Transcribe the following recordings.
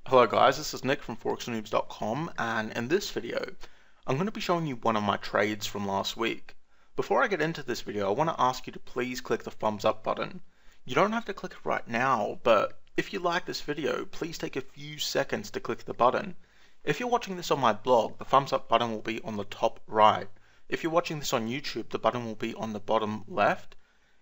Hello guys, this is Nick from forexnoobs.com, and in this video I'm going to be showing you one of my trades from last week. Before I get into this video, I want to ask you to please click the thumbs up button. You don't have to click it right now, but if you like this video, please take a few seconds to click the button. If you're watching this on my blog, the thumbs up button will be on the top right. If you're watching this on YouTube, the button will be on the bottom left.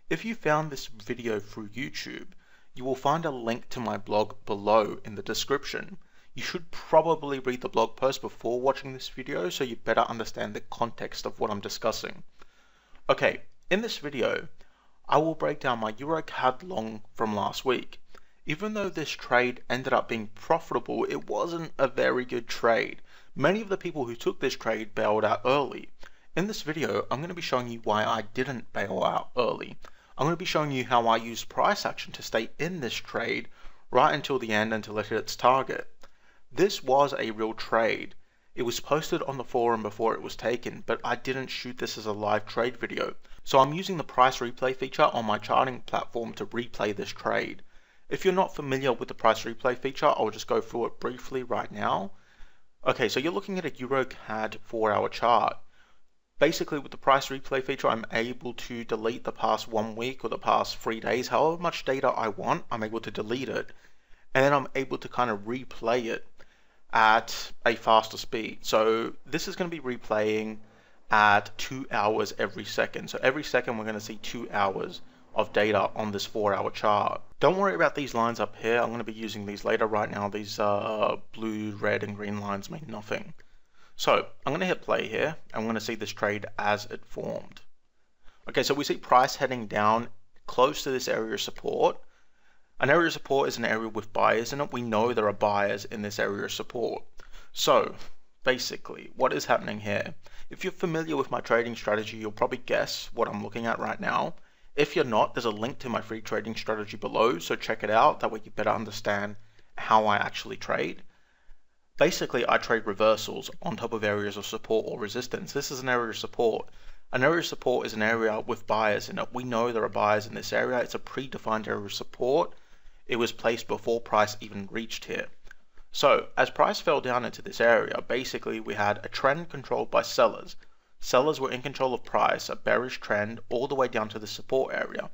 If you found this video through YouTube, you will find a link to my blog below in the description. You should probably read the blog post before watching this video so you better understand the context of what I'm discussing. Okay, in this video, I will break down my EuroCAD long from last week. Even though this trade ended up being profitable, it wasn't a very good trade. Many of the people who took this trade bailed out early. In this video, I'm going to be showing you why I didn't bail out early. I'm going to be showing you how I used price action to stay in this trade right until the end until it hit its target. This was a real trade. It was posted on the forum before it was taken, but I didn't shoot this as a live trade video. So I'm using the price replay feature on my charting platform to replay this trade. If you're not familiar with the price replay feature, I'll just go through it briefly right now. Okay, so you're looking at a EuroCAD 4-hour chart. Basically, with the price replay feature, I'm able to delete the past 1 week or the past 3 days, however much data I want, I'm able to delete it. And then I'm able to kind of replay it at a faster speed. So this is going to be replaying at 2 hours every second. So every second we're going to see 2 hours of data on this 4-hour chart. Don't worry about these lines up here. I'm going to be using these later. Right now, these blue, red, and green lines mean nothing. So I'm going to hit play here. I'm going to see this trade as it formed. Okay, so we see price heading down close to this area of support. An area of support is an area with buyers in it. We know there are buyers in this area of support. So basically, what is happening here? If you're familiar with my trading strategy, you'll probably guess what I'm looking at right now. If you're not, there's a link to my free trading strategy below, so check it out. That way you better understand how I actually trade. Basically, I trade reversals on top of areas of support or resistance. This is an area of support. An area of support is an area with buyers in it. We know there are buyers in this area. It's a predefined area of support. It was placed before price even reached here. So, as price fell down into this area, basically we had a trend controlled by sellers. Sellers were in control of price, a bearish trend, all the way down to the support area.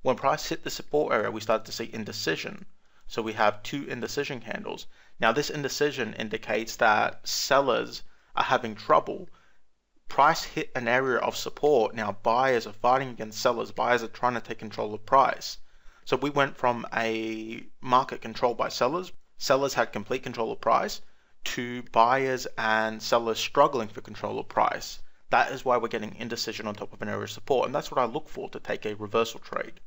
When price hit the support area, we started to see indecision. So we have 2 indecision candles. Now this indecision indicates that sellers are having trouble. Price hit an area of support. Now buyers are fighting against sellers. Buyers are trying to take control of price. So we went from a market controlled by sellers. Sellers had complete control of price to buyers and sellers struggling for control of price. That is why we're getting indecision on top of an area of support. And that's what I look for to take a reversal trade.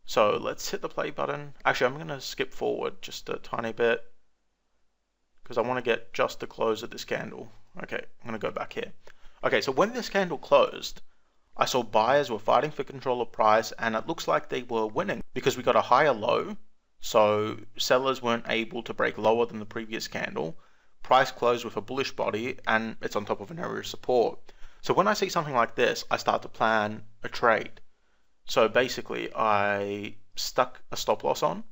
So let's hit the play button. Actually, I'm going to skip forward just a tiny bit because I want to get just the close of this candle. Okay, I'm going to go back here. Okay, so when this candle closed, I saw buyers were fighting for control of price, and it looks like they were winning because we got a higher low. So sellers weren't able to break lower than the previous candle. Price closed with a bullish body, and it's on top of an area of support. So when I see something like this, I start to plan a trade. So basically, I stuck a stop loss on.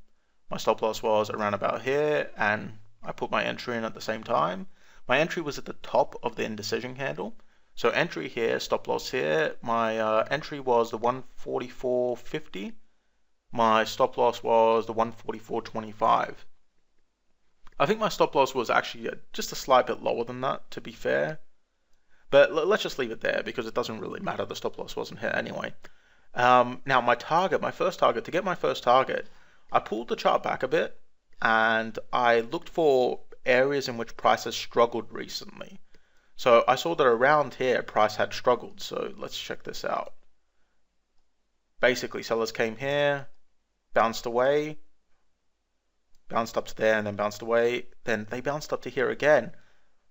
My stop loss was around about here, and I put my entry in at the same time. My entry was at the top of the indecision candle. So entry here, stop loss here. My entry was the 144.50. My stop loss was the 144.25. I think my stop loss was actually just a slight bit lower than that, to be fair. But let's just leave it there because it doesn't really matter. The stop loss wasn't here anyway. Now my first target, to get my first target, I pulled the chart back a bit and I looked for areas in which price has struggled recently. So I saw that around here price had struggled. So let's check this out. Basically, sellers came here, bounced away, bounced up to there and then bounced away. Then they bounced up to here again.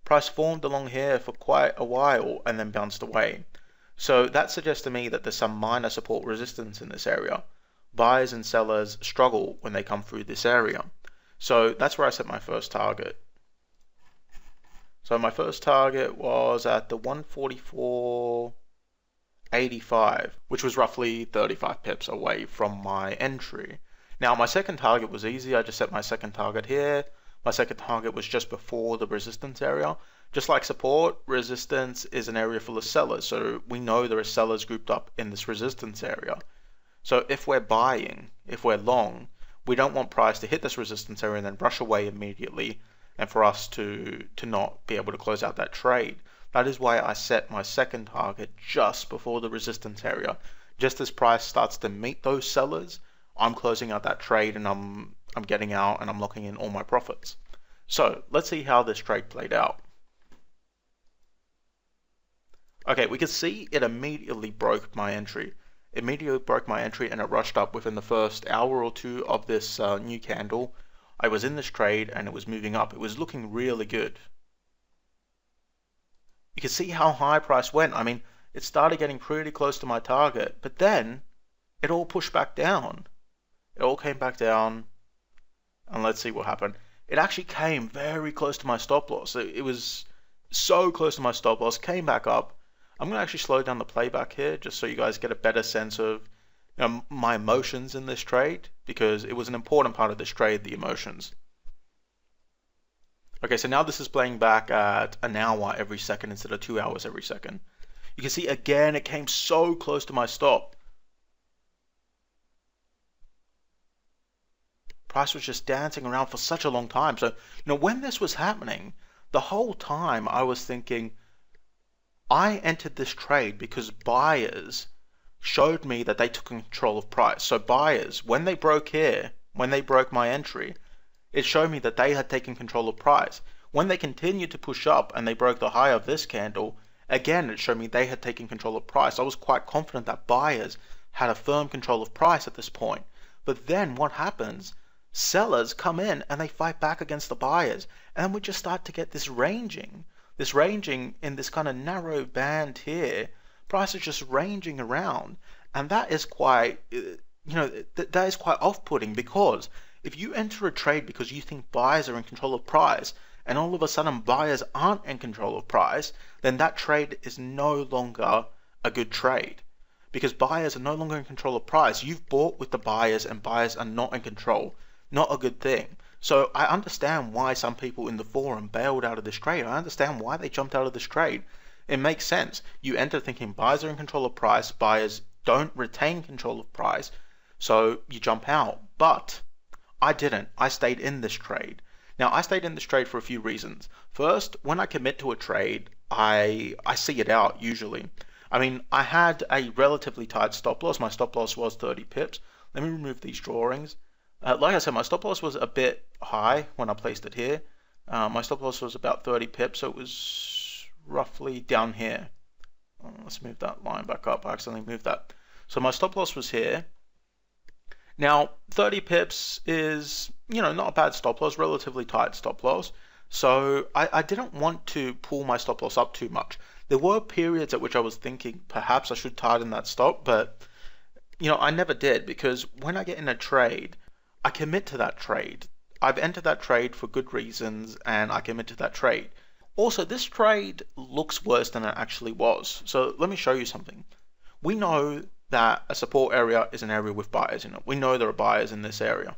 Price formed along here for quite a while and then bounced away. So that suggests to me that there's some minor support resistance in this area. Buyers and sellers struggle when they come through this area. So that's where I set my first target. So my first target was at the 144.85, which was roughly 35 pips away from my entry. Now my second target was easy. I just set my second target here. My second target was just before the resistance area. Just like support, resistance is an area full of sellers, so we know there are sellers grouped up in this resistance area. So if we're buying, if we're long, we don't want price to hit this resistance area and then rush away immediately and for us to not be able to close out that trade. That is why I set my second target just before the resistance area. Just as price starts to meet those sellers, I'm closing out that trade and I'm getting out and I'm locking in all my profits. So let's see how this trade played out. Okay, we can see it immediately broke my entry. Immediately broke my entry and it rushed up within the first hour or two of this new candle. I was in this trade and it was moving up. It was looking really good. You can see how high price went. I mean, it started getting pretty close to my target, but then it all pushed back down. It all came back down, and let's see what happened. It actually came very close to my stop loss. It was so close to my stop loss, came back up. I'm going to actually slow down the playback here just so you guys get a better sense of my emotions in this trade, because it was an important part of this trade, the emotions. Okay, so now this is playing back at an hour every second instead of 2 hours every second. You can see again it came so close to my stop. Price was just dancing around for such a long time. So, when this was happening, the whole time I was thinking, I entered this trade because buyers showed me that they took control of price. So buyers, when they broke here, when they broke my entry, it showed me that they had taken control of price. When they continued to push up and they broke the high of this candle, again, it showed me they had taken control of price. I was quite confident that buyers had a firm control of price at this point. But then what happens? Sellers come in and they fight back against the buyers. And then we just start to get this ranging in this kind of narrow band here. Price is just ranging around. And that is quite, that is quite off-putting, because if you enter a trade because you think buyers are in control of price, and all of a sudden buyers aren't in control of price, then that trade is no longer a good trade. Because buyers are no longer in control of price. You've bought with the buyers and buyers are not in control. Not a good thing. So I understand why some people in the forum bailed out of this trade. I understand why they jumped out of this trade. It makes sense. You enter thinking buyers are in control of price, buyers don't retain control of price, so you jump out. But I didn't. I stayed in this trade. Now, I stayed in this trade for a few reasons. First, when I commit to a trade, I see it out usually. I mean, I had a relatively tight stop loss. My stop loss was 30 pips. Let me remove these drawings. Like I said, my stop loss was a bit high when I placed it here. My stop loss was about 30 pips, so it was roughly down here. Let's move that line back up. I accidentally moved that. So my stop loss was here. Now, 30 pips is, not a bad stop loss, relatively tight stop loss. So I didn't want to pull my stop loss up too much. There were periods at which I was thinking perhaps I should tighten that stop, but, I never did, because when I get in a trade, I commit to that trade. I've entered that trade for good reasons, and I commit to that trade. Also, this trade looks worse than it actually was. So let me show you something. We know that a support area is an area with buyers in it. We know there are buyers in this area.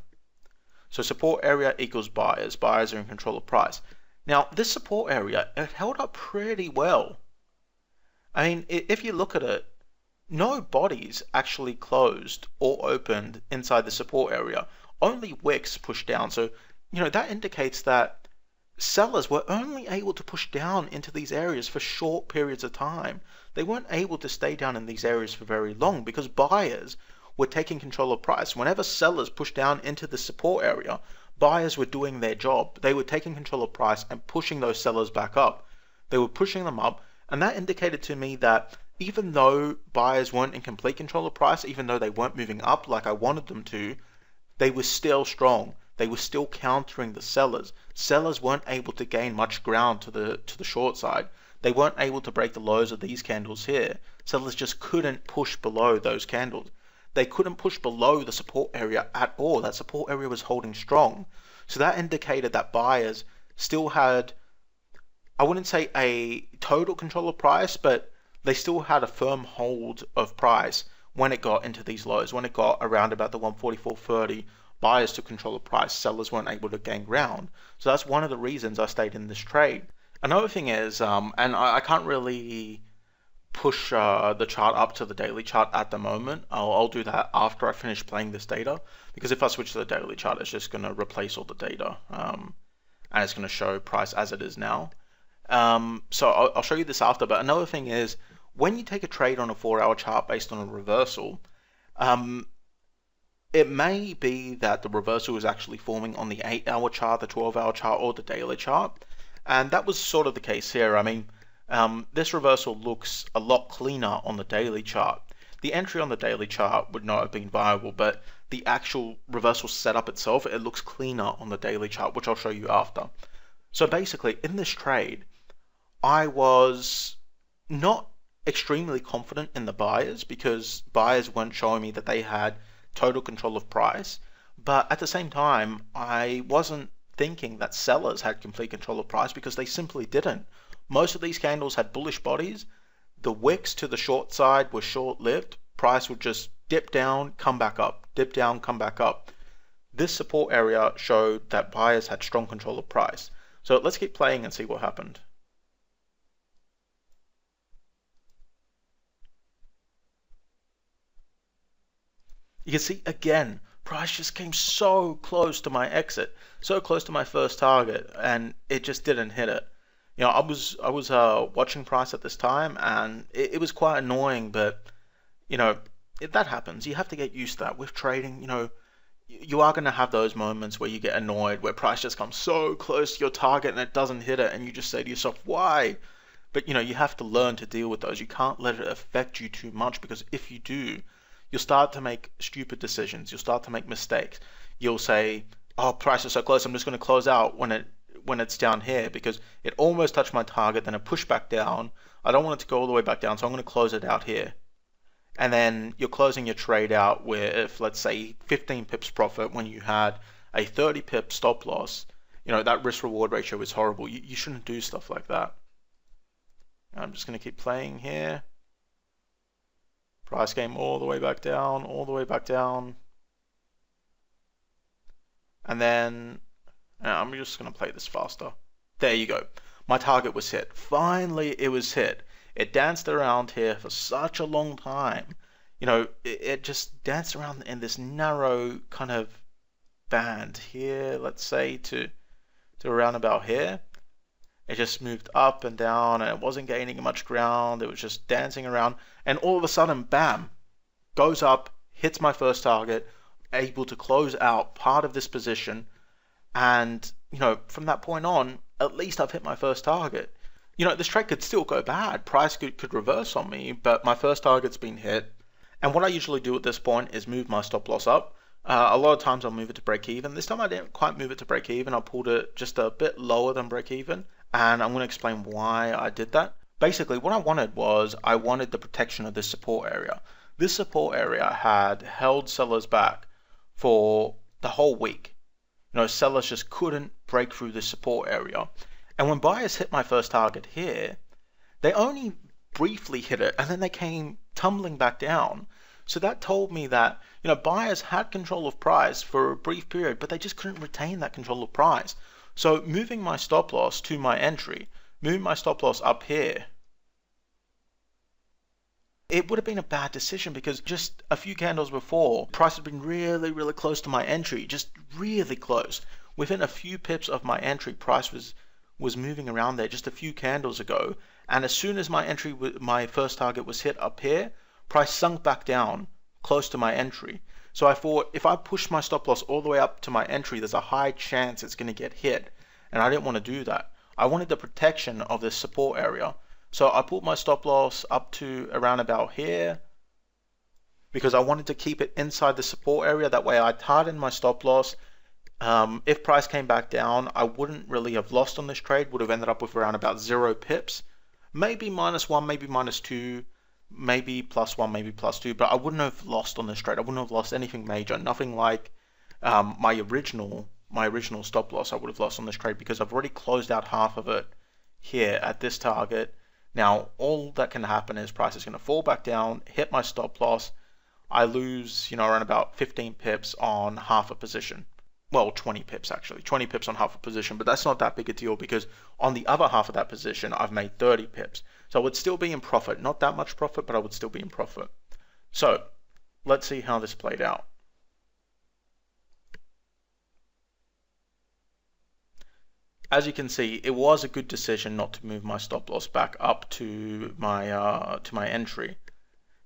So support area equals buyers. Buyers are in control of price. Now, this support area, it held up pretty well. I mean, if you look at it, no bodies actually closed or opened inside the support area. Only wicks pushed down. So, that indicates that sellers were only able to push down into these areas for short periods of time. They weren't able to stay down in these areas for very long because buyers were taking control of price. Whenever sellers pushed down into the support area, buyers were doing their job. They were taking control of price and pushing those sellers back up. They were pushing them up, and that indicated to me that even though buyers weren't in complete control of price, even though they weren't moving up like I wanted them to, they were still strong. They were still countering the sellers. Sellers weren't able to gain much ground to the short side. They weren't able to break the lows of these candles here. Sellers just couldn't push below those candles. They couldn't push below the support area at all. That support area was holding strong. So that indicated that buyers still had, I wouldn't say a total control of price, but they still had a firm hold of price when it got into these lows, when it got around about the 144.30 buyers took control of price, sellers weren't able to gain ground. So that's one of the reasons I stayed in this trade. Another thing is, and I can't really push the chart up to the daily chart at the moment. I'll do that after I finish playing this data, because if I switch to the daily chart, it's just going to replace all the data, and it's going to show price as it is now. So I'll show you this after. But another thing is, when you take a trade on a 4-hour chart based on a reversal, it may be that the reversal is actually forming on the 8-hour chart, the 12-hour chart, or the daily chart. And that was sort of the case here. I mean, this reversal looks a lot cleaner on the daily chart. The entry on the daily chart would not have been viable, but the actual reversal setup itself, it looks cleaner on the daily chart, which I'll show you after. So basically, in this trade, I was not extremely confident in the buyers, because buyers weren't showing me that they had total control of price. But at the same time, I wasn't thinking that sellers had complete control of price, because they simply didn't. Most of these candles had bullish bodies. The wicks to the short side were short-lived. Price would just dip down, come back up, dip down, come back up. This support area showed that buyers had strong control of price. So let's keep playing and see what happened. You can see again, price just came so close to my exit, so close to my first target, and it just didn't hit it. You know, I was watching price at this time, and it was quite annoying, but you know, that happens. You have to get used to that with trading. You know, you are going to have those moments where you get annoyed, where price just comes so close to your target and it doesn't hit it, and you just say to yourself, why? But you know, you have to learn to deal with those. You can't let it affect you too much, because if you do, you'll start to make stupid decisions. You'll start to make mistakes. You'll say, oh, price is so close, I'm just going to close out when it's down here, because it almost touched my target, then it pushed back down. I don't want it to go all the way back down, so I'm going to close it out here. And then you're closing your trade out with, let's say, 15 pips profit when you had a 30 pip stop loss. You know, that risk reward ratio is horrible. You shouldn't do stuff like that. I'm just going to keep playing here. Price came all the way back down, all the way back down. And then I'm just going to play this faster. There you go. My target was hit. Finally, it was hit. It danced around here for such a long time. You know, it just danced around in this narrow kind of band here, let's say, to around about here. It just moved up and down, and it wasn't gaining much ground. It was just dancing around, and all of a sudden, bam, goes up, hits my first target, able to close out part of this position. And you know, from that point on, at least I've hit my first target. You know, this trade could still go bad. Price could reverse on me, but my first target's been hit. And what I usually do at this point is move my stop loss up. A lot of times I'll move it to break even. This time I didn't quite move it to break even. I pulled it just a bit lower than break even, and I'm going to explain why I did that. Basically, what I wanted was, I wanted the protection of this support area. This support area had held sellers back for the whole week. You know, sellers just couldn't break through this support area. And when buyers hit my first target here, they only briefly hit it, and then they came tumbling back down. So that told me that, you know, buyers had control of price for a brief period, but they just couldn't retain that control of price. So moving my stop loss to my entry, moving my stop loss up here, it would have been a bad decision, because just a few candles before, price had been really, really close to my entry, just really close. Within a few pips of my entry, price was moving around there just a few candles ago, and as soon as my first target was hit up here, price sunk back down close to my entry. So I thought, if I push my stop loss all the way up to my entry, there's a high chance it's going to get hit, and I didn't want to do that. I wanted the protection of this support area. So I pulled my stop loss up to around about here, because I wanted to keep it inside the support area. That way I tightened my stop loss. If price came back down, I wouldn't really have lost on this trade, would have ended up with around about 0 pips. Maybe -1, maybe -2, maybe +1, maybe +2, but I wouldn't have lost on this trade. I wouldn't have lost anything major, nothing like my original stop loss I would have lost on this trade, because I've already closed out half of it here at this target. Now, all that can happen is price is going to fall back down, hit my stop loss. I lose, around about 15 pips on half a position. Well, 20 pips actually, 20 pips on half a position, but that's not that big a deal because on the other half of that position, I've made 30 pips. So I would still be in profit, not that much profit, but I would still be in profit. So let's see how this played out. As you can see, it was a good decision not to move my stop loss back up to my entry.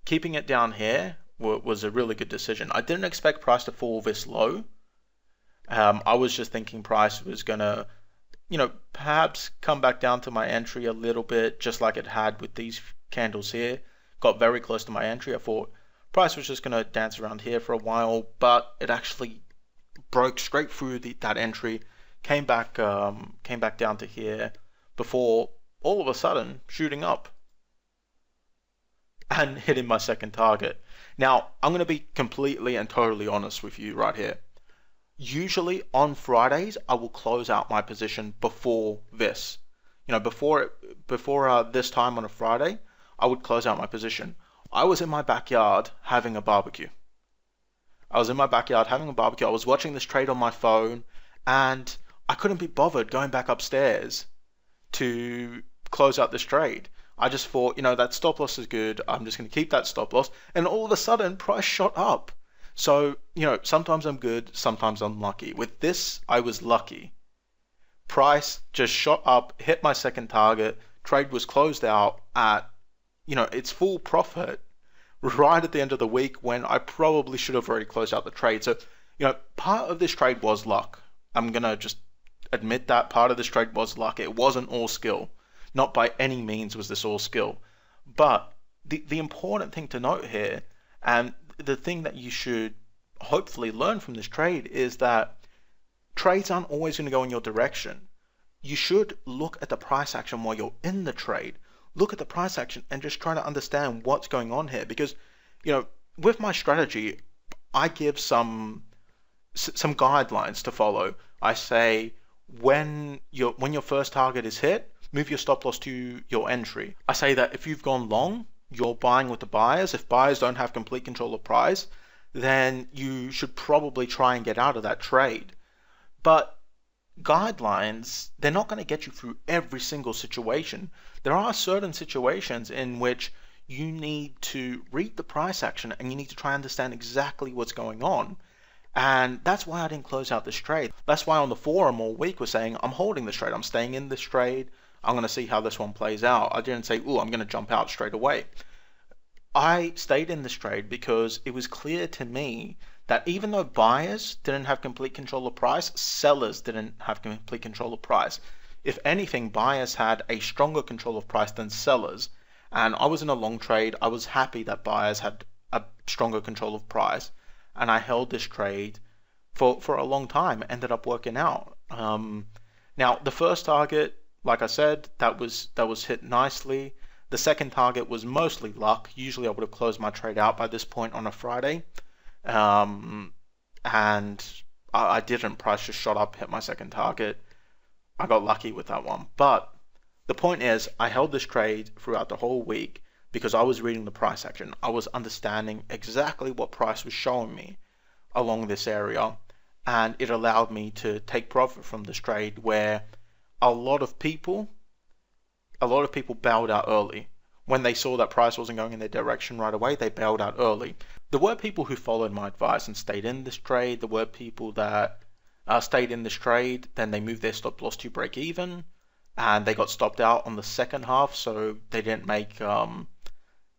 Keeping it down here was a really good decision. I didn't expect price to fall this low. I was just thinking price was gonna, perhaps come back down to my entry a little bit, just like it had with these candles here. Got very close to my entry. I thought price was just gonna dance around here for a while, but it actually broke straight through that entry. Came back down to here before all of a sudden shooting up and hitting my second target. Now, I'm going to be completely and totally honest with you right here. Usually on Fridays, I will close out my position before this. Before this time on a Friday, I would close out my position. I was in my backyard having a barbecue. I was watching this trade on my phone, and I couldn't be bothered going back upstairs to close out this trade. I just thought, that stop loss is good. I'm just going to keep that stop loss. And all of a sudden, price shot up. So, sometimes I'm good, sometimes I'm lucky. With this, I was lucky. Price just shot up, hit my second target. Trade was closed out at, its full profit right at the end of the week when I probably should have already closed out the trade. So, part of this trade was luck. I'm going to just admit that part of this trade was luck. It wasn't all skill. Not by any means was this all skill. But the important thing to note here, and the thing that you should hopefully learn from this trade, is that trades aren't always going to go in your direction. You should look at the price action while you're in the trade. Look at the price action and just try to understand what's going on here. Because, with my strategy, I give some guidelines to follow. I say, when your first target is hit, move your stop loss to your entry. I say that if you've gone long, you're buying with the buyers. If buyers don't have complete control of price, then you should probably try and get out of that trade. But guidelines, they're not going to get you through every single situation. There are certain situations in which you need to read the price action and you need to try and understand exactly what's going on. And that's why I didn't close out this trade. That's why on the forum all week was saying, I'm holding this trade. I'm staying in this trade. I'm going to see how this one plays out. I didn't say, I'm going to jump out straight away. I stayed in this trade because it was clear to me that even though buyers didn't have complete control of price, sellers didn't have complete control of price. If anything, buyers had a stronger control of price than sellers. And I was in a long trade. I was happy that buyers had a stronger control of price. And I held this trade for a long time. Ended up working out. Now, the first target, like I said, that was hit nicely. The second target was mostly luck. Usually I would have closed my trade out by this point on a Friday. And I didn't. Price just shot up, hit my second target. I got lucky with that one. But the point is, I held this trade throughout the whole week because I was reading the price action. I was understanding exactly what price was showing me along this area. And it allowed me to take profit from this trade where a lot of people bailed out early. When they saw that price wasn't going in their direction right away, they bailed out early. There were people who followed my advice and stayed in this trade. There were people that stayed in this trade, then they moved their stop loss to break even, and they got stopped out on the second half, so they didn't make a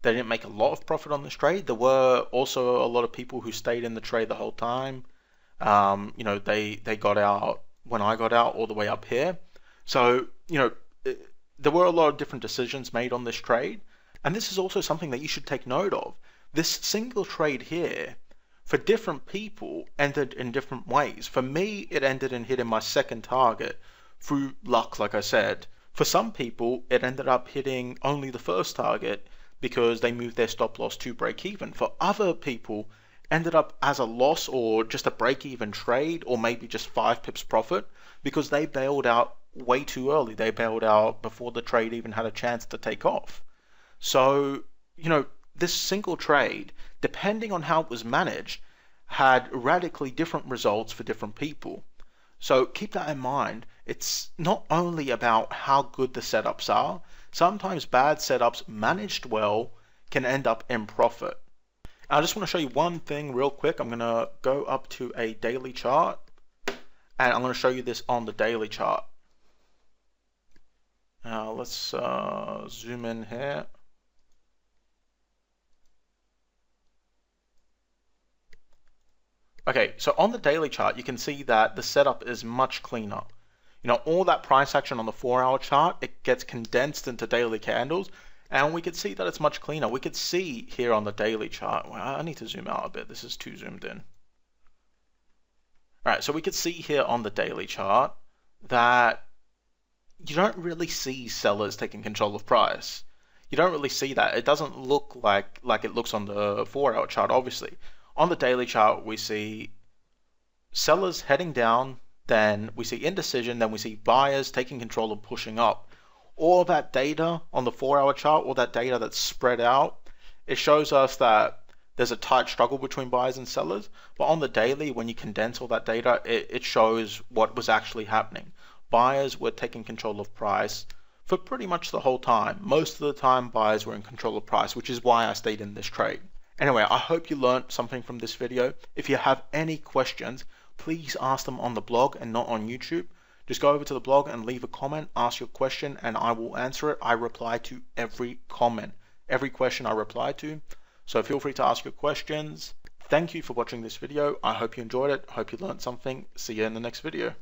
lot of profit on this trade. There were also a lot of people who stayed in the trade the whole time. They got out when I got out all the way up here. So, there were a lot of different decisions made on this trade, and this is also something that you should take note of. This single trade here, for different people, ended in different ways. For me, it ended in hitting my second target through luck, like I said. For some people, it ended up hitting only the first target because they moved their stop loss to break even. For other people, ended up as a loss or just a break even trade, or maybe just 5 pips profit because they bailed out way too early. They bailed out before the trade even had a chance to take off. So, this single trade, depending on how it was managed, had radically different results for different people. So keep that in mind. It's not only about how good the setups are, sometimes bad setups managed well can end up in profit. I just want to show you one thing real quick. I'm going to go up to a daily chart and I'm going to show you this on the daily chart. Now let's zoom in here. Okay, so on the daily chart, you can see that the setup is much cleaner. You know, all that price action on the 4-hour chart, it gets condensed into daily candles, and we could see that it's much cleaner. We could see here on the daily chart, well, I need to zoom out a bit. This is too zoomed in. All right, so we could see here on the daily chart that you don't really see sellers taking control of price. You don't really see that. It doesn't look like it looks on the 4-hour chart, obviously. On the daily chart, we see sellers heading down, then we see indecision, then we see buyers taking control and pushing up. All that data on the 4-hour chart, all that data that's spread out, it shows us that there's a tight struggle between buyers and sellers. But on the daily, when you condense all that data, it shows what was actually happening. Buyers were taking control of price for pretty much the whole time. Most of the time, buyers were in control of price, which is why I stayed in this trade. Anyway, I hope you learned something from this video. If you have any questions, please ask them on the blog and not on YouTube. Just go over to the blog and leave a comment, ask your question, and I will answer it. I reply to every comment, every question I reply to. So feel free to ask your questions. Thank you for watching this video. I hope you enjoyed it. Hope you learned something. See you in the next video.